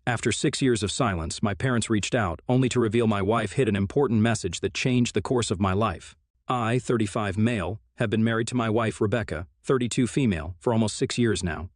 After 6 years of silence, my parents reached out, only to reveal my wife hid an important message that changed the course of my life. I, 35 male, have been married to my wife Rebecca, 32 female, for almost 6 years now.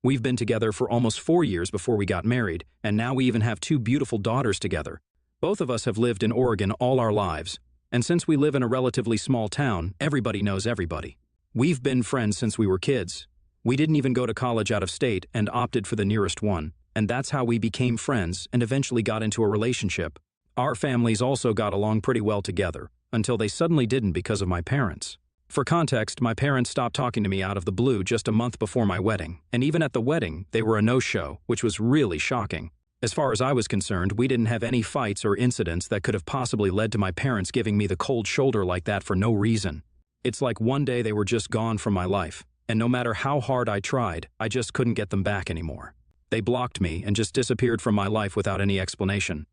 We've been together for almost 4 years before we got married, and now we even have 2 beautiful daughters together. Both of us have lived in Oregon all our lives, and since we live in a relatively small town, everybody knows everybody. We've been friends since we were kids. We didn't even go to college out of state and opted for the nearest one, and that's how we became friends and eventually got into a relationship. Our families also got along pretty well together, until they suddenly didn't because of my parents. For context, my parents stopped talking to me out of the blue just a month before my wedding, and even at the wedding, they were a no-show, which was really shocking. As far as I was concerned, we didn't have any fights or incidents that could have possibly led to my parents giving me the cold shoulder like that for no reason. It's like one day they were just gone from my life, and no matter how hard I tried, I just couldn't get them back anymore. They blocked me and just disappeared from my life without any explanation.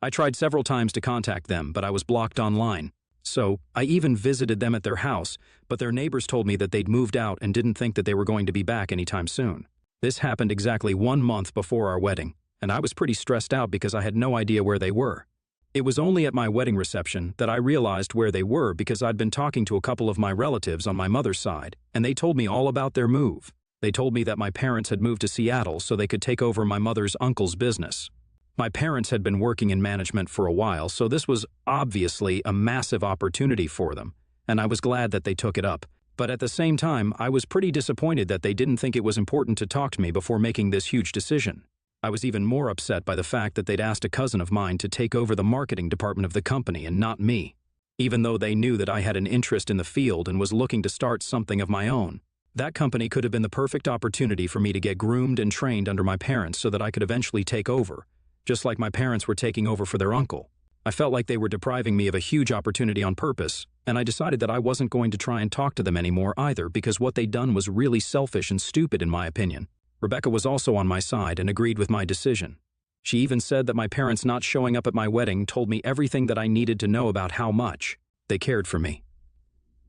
I tried several times to contact them, but I was blocked online. So, I even visited them at their house, but their neighbors told me that they'd moved out and didn't think that they were going to be back anytime soon. This happened exactly 1 month before our wedding, and I was pretty stressed out because I had no idea where they were. It was only at my wedding reception that I realized where they were because I'd been talking to a couple of my relatives on my mother's side, and they told me all about their move. They told me that my parents had moved to Seattle so they could take over my mother's uncle's business. My parents had been working in management for a while, so this was obviously a massive opportunity for them, and I was glad that they took it up. But at the same time, I was pretty disappointed that they didn't think it was important to talk to me before making this huge decision. I was even more upset by the fact that they'd asked a cousin of mine to take over the marketing department of the company and not me, even though they knew that I had an interest in the field and was looking to start something of my own. That company could have been the perfect opportunity for me to get groomed and trained under my parents so that I could eventually take over, just like my parents were taking over for their uncle. I felt like they were depriving me of a huge opportunity on purpose, and I decided that I wasn't going to try and talk to them anymore either because what they'd done was really selfish and stupid in my opinion. Rebecca was also on my side and agreed with my decision. She even said that my parents not showing up at my wedding told me everything that I needed to know about how much they cared for me.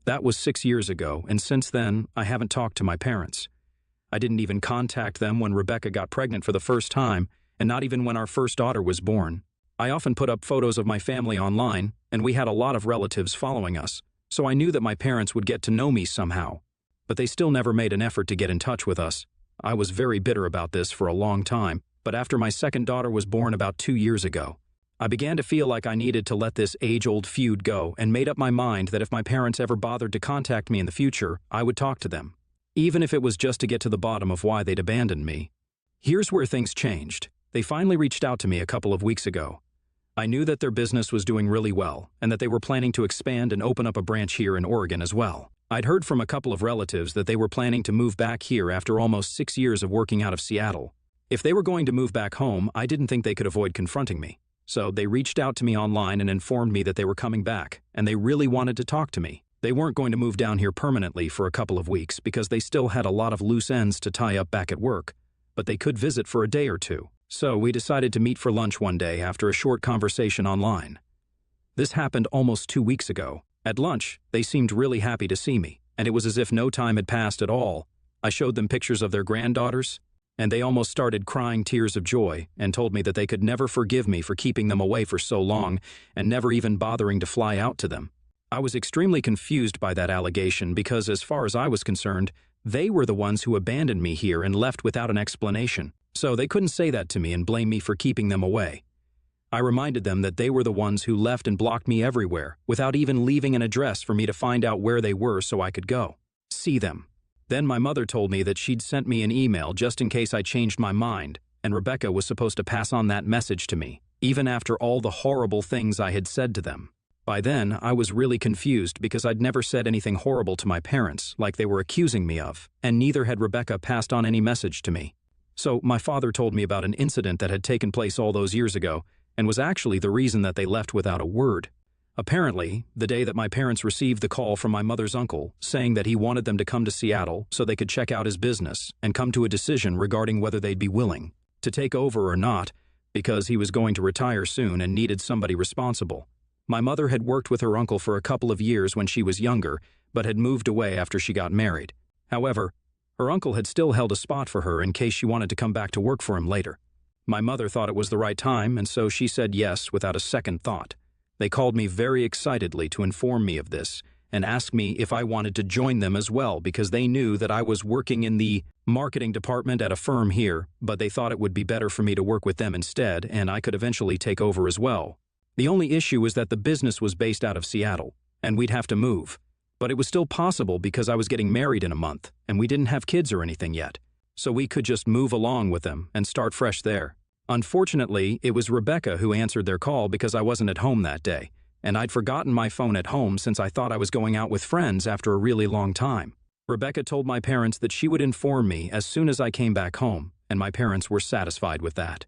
That was 6 years ago, and since then, I haven't talked to my parents. I didn't even contact them when Rebecca got pregnant for the first time, and not even when our first daughter was born. I often put up photos of my family online, and we had a lot of relatives following us, so I knew that my parents would get to know me somehow. But they still never made an effort to get in touch with us. I was very bitter about this for a long time, but after my second daughter was born about 2 years ago, I began to feel like I needed to let this age-old feud go and made up my mind that if my parents ever bothered to contact me in the future, I would talk to them, even if it was just to get to the bottom of why they'd abandoned me. Here's where things changed. They finally reached out to me a couple of weeks ago. I knew that their business was doing really well and that they were planning to expand and open up a branch here in Oregon as well. I'd heard from a couple of relatives that they were planning to move back here after almost 6 years of working out of Seattle. If they were going to move back home, I didn't think they could avoid confronting me. So they reached out to me online and informed me that they were coming back, and they really wanted to talk to me. They weren't going to move down here permanently for a couple of weeks because they still had a lot of loose ends to tie up back at work, but they could visit for a day or two. So we decided to meet for lunch one day after a short conversation online. This happened almost 2 weeks ago. At lunch, they seemed really happy to see me, and it was as if no time had passed at all. I showed them pictures of their granddaughters, and they almost started crying tears of joy and told me that they could never forgive me for keeping them away for so long and never even bothering to fly out to them. I was extremely confused by that allegation because, as far as I was concerned, they were the ones who abandoned me here and left without an explanation. So they couldn't say that to me and blame me for keeping them away. I reminded them that they were the ones who left and blocked me everywhere without even leaving an address for me to find out where they were so I could go see them. Then my mother told me that she'd sent me an email just in case I changed my mind, and Rebecca was supposed to pass on that message to me, even after all the horrible things I had said to them. By then, I was really confused because I'd never said anything horrible to my parents like they were accusing me of, and neither had Rebecca passed on any message to me. So my father told me about an incident that had taken place all those years ago and was actually the reason that they left without a word. Apparently, the day that my parents received the call from my mother's uncle saying that he wanted them to come to Seattle so they could check out his business and come to a decision regarding whether they'd be willing to take over or not because he was going to retire soon and needed somebody responsible. My mother had worked with her uncle for a couple of years when she was younger, but had moved away after she got married. However, her uncle had still held a spot for her in case she wanted to come back to work for him later. My mother thought it was the right time, and so she said yes without a second thought. They called me very excitedly to inform me of this and asked me if I wanted to join them as well because they knew that I was working in the marketing department at a firm here, but they thought it would be better for me to work with them instead and I could eventually take over as well. The only issue was that the business was based out of Seattle, and we'd have to move. But it was still possible because I was getting married in a month, and we didn't have kids or anything yet. So we could just move along with them and start fresh there. Unfortunately, it was Rebecca who answered their call because I wasn't at home that day, and I'd forgotten my phone at home since I thought I was going out with friends after a really long time. Rebecca told my parents that she would inform me as soon as I came back home, and my parents were satisfied with that.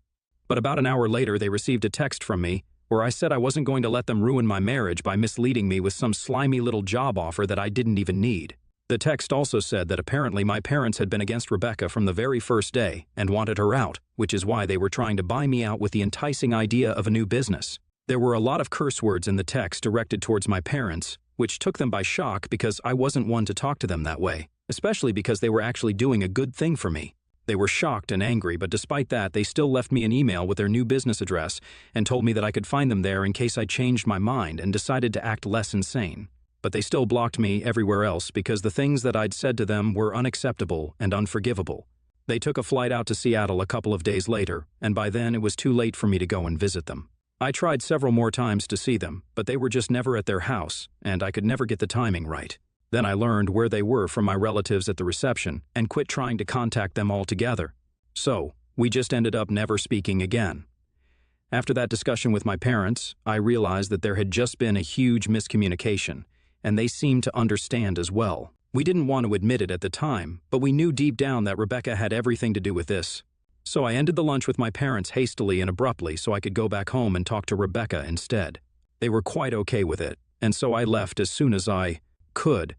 But about an hour later, they received a text from me where I said I wasn't going to let them ruin my marriage by misleading me with some slimy little job offer that I didn't even need. The text also said that apparently my parents had been against Rebecca from the very first day and wanted her out, which is why they were trying to buy me out with the enticing idea of a new business. There were a lot of curse words in the text directed towards my parents, which took them by shock because I wasn't one to talk to them that way, especially because they were actually doing a good thing for me. They were shocked and angry, but despite that, they still left me an email with their new business address and told me that I could find them there in case I changed my mind and decided to act less insane. But they still blocked me everywhere else because the things that I'd said to them were unacceptable and unforgivable. They took a flight out to Seattle a couple of days later, and by then it was too late for me to go and visit them. I tried several more times to see them, but they were just never at their house, and I could never get the timing right. Then I learned where they were from my relatives at the reception and quit trying to contact them altogether. So, we just ended up never speaking again. After that discussion with my parents, I realized that there had just been a huge miscommunication, and they seemed to understand as well. We didn't want to admit it at the time, but we knew deep down that Rebecca had everything to do with this. So I ended the lunch with my parents hastily and abruptly so I could go back home and talk to Rebecca instead. They were quite okay with it, and so I left as soon as I could.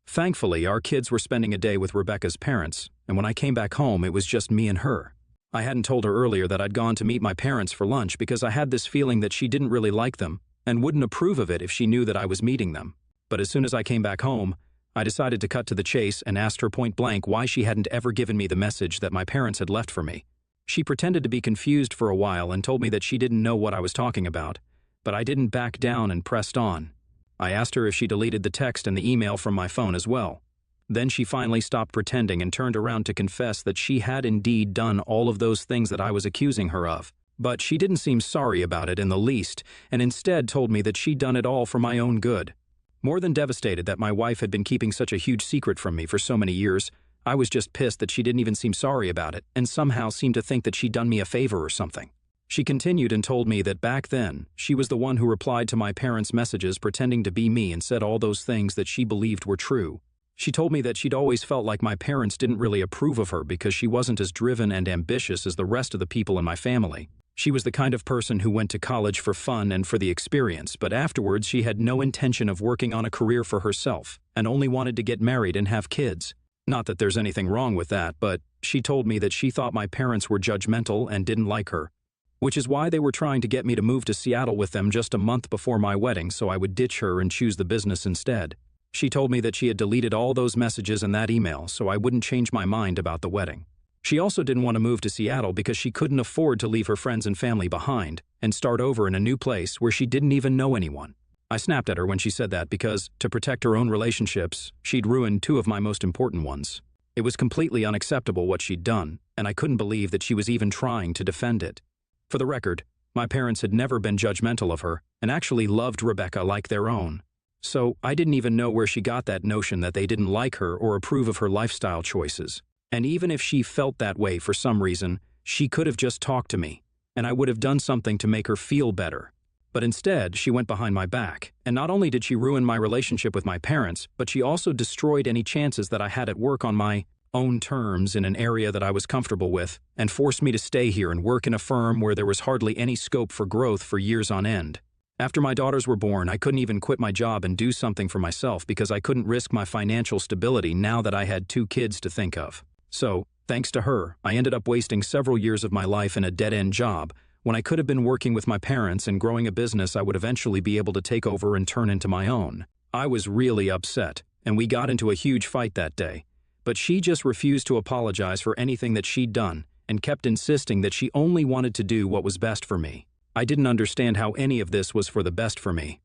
Thankfully, our kids were spending a day with Rebecca's parents, and when I came back home, it was just me and her. I hadn't told her earlier that I'd gone to meet my parents for lunch because I had this feeling that she didn't really like them and wouldn't approve of it if she knew that I was meeting them. But as soon as I came back home, I decided to cut to the chase and asked her point blank why she hadn't ever given me the message that my parents had left for me. She pretended to be confused for a while and told me that she didn't know what I was talking about, but I didn't back down and pressed on. I asked her if she deleted the text and the email from my phone as well. Then she finally stopped pretending and turned around to confess that she had indeed done all of those things that I was accusing her of. But she didn't seem sorry about it in the least, and instead told me that she'd done it all for my own good. More than devastated that my wife had been keeping such a huge secret from me for so many years, I was just pissed that she didn't even seem sorry about it and somehow seemed to think that she'd done me a favor or something. She continued and told me that back then, she was the one who replied to my parents' messages pretending to be me and said all those things that she believed were true. She told me that she'd always felt like my parents didn't really approve of her because she wasn't as driven and ambitious as the rest of the people in my family. She was the kind of person who went to college for fun and for the experience, but afterwards she had no intention of working on a career for herself and only wanted to get married and have kids. Not that there's anything wrong with that, but she told me that she thought my parents were judgmental and didn't like her, which is why they were trying to get me to move to Seattle with them just a month before my wedding so I would ditch her and choose the business instead. She told me that she had deleted all those messages and that email so I wouldn't change my mind about the wedding. She also didn't want to move to Seattle because she couldn't afford to leave her friends and family behind and start over in a new place where she didn't even know anyone. I snapped at her when she said that because, to protect her own relationships, she'd ruined two of my most important ones. It was completely unacceptable what she'd done, and I couldn't believe that she was even trying to defend it. For the record, my parents had never been judgmental of her and actually loved Rebecca like their own. So I didn't even know where she got that notion that they didn't like her or approve of her lifestyle choices. And even if she felt that way for some reason, she could have just talked to me, and I would have done something to make her feel better. But instead, she went behind my back, and not only did she ruin my relationship with my parents, but she also destroyed any chances that I had at work on my own terms in an area that I was comfortable with, and forced me to stay here and work in a firm where there was hardly any scope for growth for years on end. After my daughters were born, I couldn't even quit my job and do something for myself because I couldn't risk my financial stability now that I had two kids to think of. So, thanks to her, I ended up wasting several years of my life in a dead-end job when I could have been working with my parents and growing a business I would eventually be able to take over and turn into my own. I was really upset, and we got into a huge fight that day. But she just refused to apologize for anything that she'd done and kept insisting that she only wanted to do what was best for me. I didn't understand how any of this was for the best for me.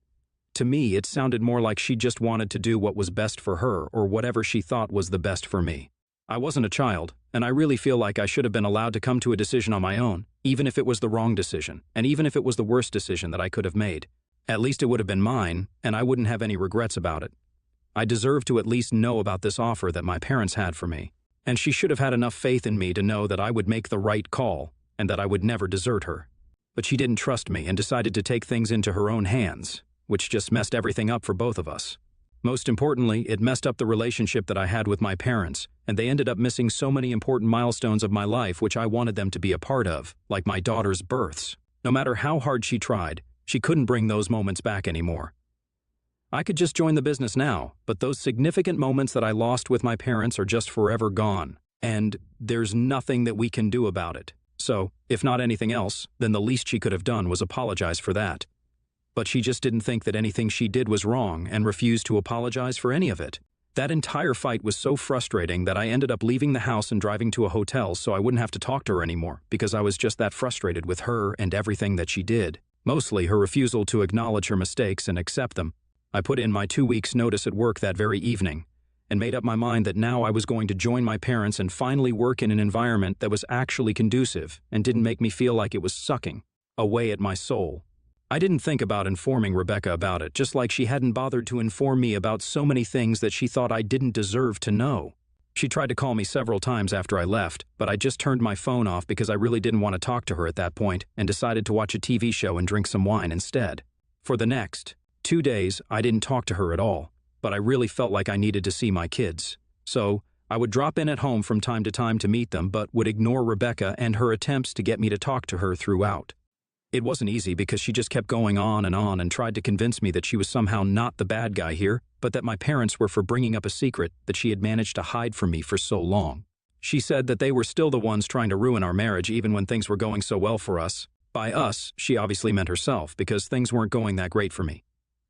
To me, it sounded more like she just wanted to do what was best for her or whatever she thought was the best for me. I wasn't a child, and I really feel like I should have been allowed to come to a decision on my own, even if it was the wrong decision, and even if it was the worst decision that I could have made. At least it would have been mine, and I wouldn't have any regrets about it. I deserved to at least know about this offer that my parents had for me, and she should have had enough faith in me to know that I would make the right call and that I would never desert her. But she didn't trust me and decided to take things into her own hands, which just messed everything up for both of us. Most importantly, it messed up the relationship that I had with my parents, and they ended up missing so many important milestones of my life which I wanted them to be a part of, like my daughter's births. No matter how hard she tried, she couldn't bring those moments back anymore. I could just join the business now, but those significant moments that I lost with my parents are just forever gone, and there's nothing that we can do about it. So, if not anything else, then the least she could have done was apologize for that. But she just didn't think that anything she did was wrong and refused to apologize for any of it. That entire fight was so frustrating that I ended up leaving the house and driving to a hotel so I wouldn't have to talk to her anymore because I was just that frustrated with her and everything that she did. Mostly her refusal to acknowledge her mistakes and accept them. I put in my 2 weeks' notice at work that very evening and made up my mind that now I was going to join my parents and finally work in an environment that was actually conducive and didn't make me feel like it was sucking away at my soul. I didn't think about informing Rebecca about it, just like she hadn't bothered to inform me about so many things that she thought I didn't deserve to know. She tried to call me several times after I left, but I just turned my phone off because I really didn't want to talk to her at that point and decided to watch a TV show and drink some wine instead. For the next 2 days, I didn't talk to her at all, but I really felt like I needed to see my kids. So, I would drop in at home from time to meet them, but would ignore Rebecca and her attempts to get me to talk to her throughout. It wasn't easy because she just kept going on and tried to convince me that she was somehow not the bad guy here, but that my parents were for bringing up a secret that she had managed to hide from me for so long. She said that they were still the ones trying to ruin our marriage even when things were going so well for us. By us, she obviously meant herself because things weren't going that great for me.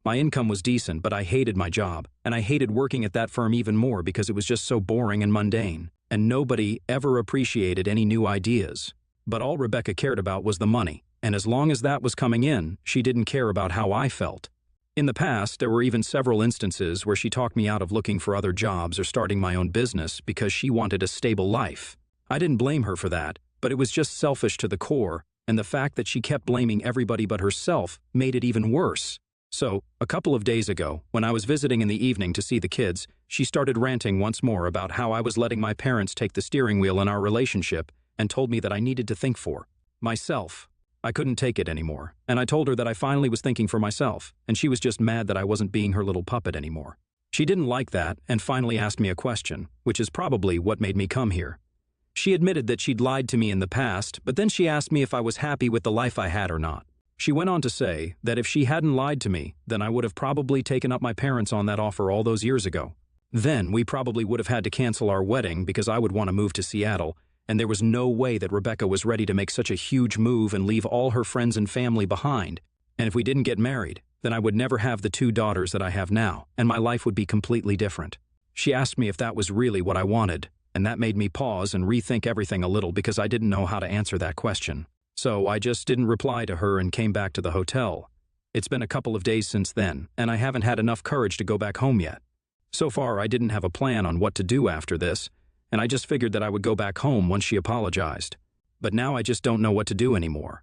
My income was decent, but I hated my job, and I hated working at that firm even more because it was just so boring and mundane, and nobody ever appreciated any new ideas. But all Rebecca cared about was the money, and as long as that was coming in, she didn't care about how I felt. In the past, there were even several instances where she talked me out of looking for other jobs or starting my own business because she wanted a stable life. I didn't blame her for that, but it was just selfish to the core, and the fact that she kept blaming everybody but herself made it even worse. So, a couple of days ago, when I was visiting in the evening to see the kids, she started ranting once more about how I was letting my parents take the steering wheel in our relationship and told me that I needed to think for myself. I couldn't take it anymore, and I told her that I finally was thinking for myself, and she was just mad that I wasn't being her little puppet anymore. She didn't like that and finally asked me a question, which is probably what made me come here. She admitted that she'd lied to me in the past, but then she asked me if I was happy with the life I had or not. She went on to say that if she hadn't lied to me, then I would have probably taken up my parents on that offer all those years ago. Then we probably would have had to cancel our wedding because I would want to move to Seattle, and there was no way that Rebecca was ready to make such a huge move and leave all her friends and family behind. And if we didn't get married, then I would never have the 2 daughters that I have now, and my life would be completely different. She asked me if that was really what I wanted, and that made me pause and rethink everything a little because I didn't know how to answer that question. So I just didn't reply to her and came back to the hotel. It's been a couple of days since then, and I haven't had enough courage to go back home yet. So far, I didn't have a plan on what to do after this, and I just figured that I would go back home once she apologized. But now I just don't know what to do anymore.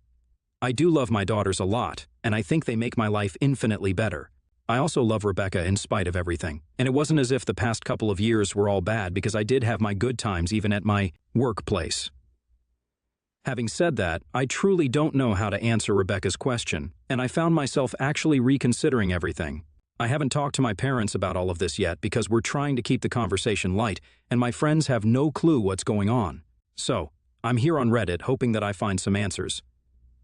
I do love my daughters a lot, and I think they make my life infinitely better. I also love Rebecca in spite of everything, and it wasn't as if the past couple of years were all bad because I did have my good times even at my workplace. Having said that, I truly don't know how to answer Rebecca's question, and I found myself actually reconsidering everything. I haven't talked to my parents about all of this yet because we're trying to keep the conversation light, and my friends have no clue what's going on. So, I'm here on Reddit hoping that I find some answers.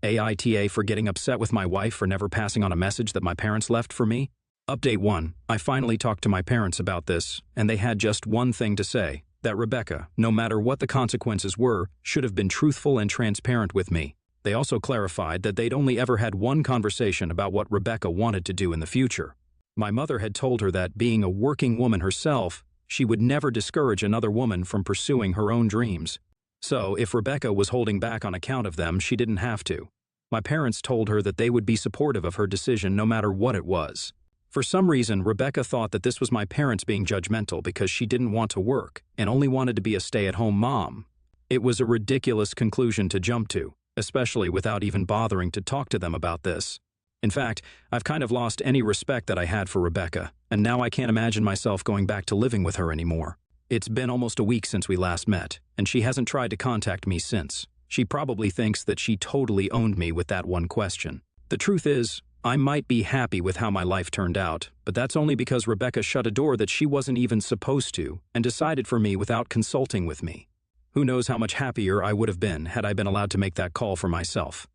AITA for getting upset with my wife for never passing on a message that my parents left for me. Update 1. I finally talked to my parents about this, and they had just one thing to say. That Rebecca, no matter what the consequences were, should have been truthful and transparent with me. They also clarified that they'd only ever had one conversation about what Rebecca wanted to do in the future. My mother had told her that, being a working woman herself, she would never discourage another woman from pursuing her own dreams. So, if Rebecca was holding back on account of them, she didn't have to. My parents told her that they would be supportive of her decision no matter what it was. For some reason, Rebecca thought that this was my parents being judgmental because she didn't want to work and only wanted to be a stay-at-home mom. It was a ridiculous conclusion to jump to, especially without even bothering to talk to them about this. In fact, I've kind of lost any respect that I had for Rebecca, and now I can't imagine myself going back to living with her anymore. It's been almost a week since we last met, and she hasn't tried to contact me since. She probably thinks that she totally owned me with that one question. The truth is, I might be happy with how my life turned out, but that's only because Rebecca shut a door that she wasn't even supposed to and decided for me without consulting with me. Who knows how much happier I would have been had I been allowed to make that call for myself.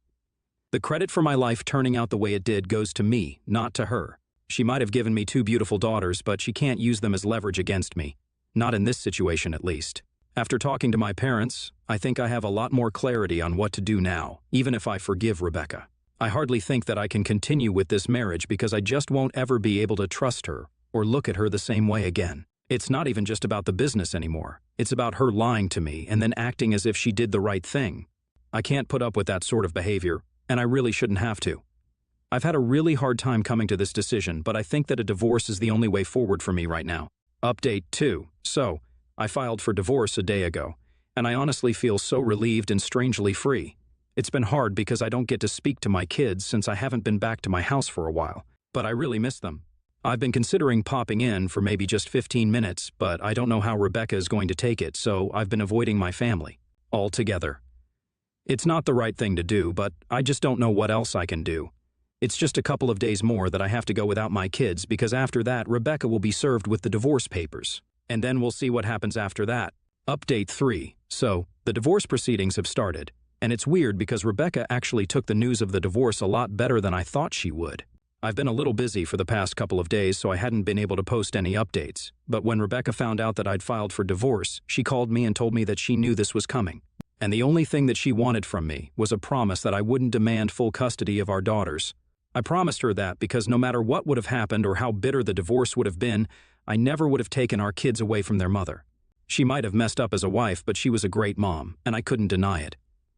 The credit for my life turning out the way it did goes to me, not to her. She might have given me 2 beautiful daughters, but she can't use them as leverage against me. Not in this situation, at least. After talking to my parents, I think I have a lot more clarity on what to do now, even if I forgive Rebecca. I hardly think that I can continue with this marriage because I just won't ever be able to trust her or look at her the same way again. It's not even just about the business anymore. It's about her lying to me and then acting as if she did the right thing. I can't put up with that sort of behavior, and I really shouldn't have to. I've had a really hard time coming to this decision, but I think that a divorce is the only way forward for me right now. Update 2. So, I filed for divorce a day ago, and I honestly feel so relieved and strangely free. It's been hard because I don't get to speak to my kids since I haven't been back to my house for a while, but I really miss them. I've been considering popping in for maybe just 15 minutes, but I don't know how Rebecca is going to take it, so I've been avoiding my family altogether. It's not the right thing to do, but I just don't know what else I can do. It's just a couple of days more that I have to go without my kids because after that, Rebecca will be served with the divorce papers. And then we'll see what happens after that. Update 3. So, the divorce proceedings have started. And it's weird because Rebecca actually took the news of the divorce a lot better than I thought she would. I've been a little busy for the past couple of days, so I hadn't been able to post any updates. But when Rebecca found out that I'd filed for divorce, she called me and told me that she knew this was coming. And the only thing that she wanted from me was a promise that I wouldn't demand full custody of our daughters. I promised her that because no matter what would have happened or how bitter the divorce would have been, I never would have taken our kids away from their mother. She might have messed up as a wife, but she was a great mom, and I couldn't deny it.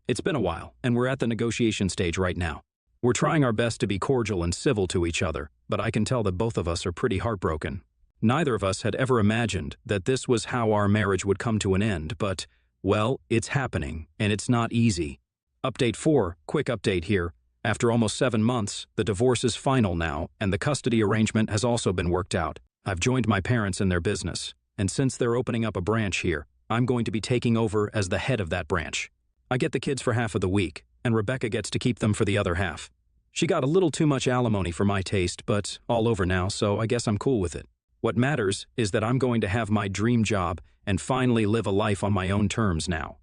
It's been a while, and we're at the negotiation stage right now. We're trying our best to be cordial and civil to each other, but I can tell that both of us are pretty heartbroken. Neither of us had ever imagined that this was how our marriage would come to an end, but, well, it's happening, and it's not easy. Update 4, quick update here. After almost 7 months, the divorce is final now, and the custody arrangement has also been worked out. I've joined my parents in their business, and since they're opening up a branch here, I'm going to be taking over as the head of that branch. I get the kids for half of the week, and Rebecca gets to keep them for the other half. She got a little too much alimony for my taste, but all over now, so I guess I'm cool with it. What matters is that I'm going to have my dream job and finally live a life on my own terms now.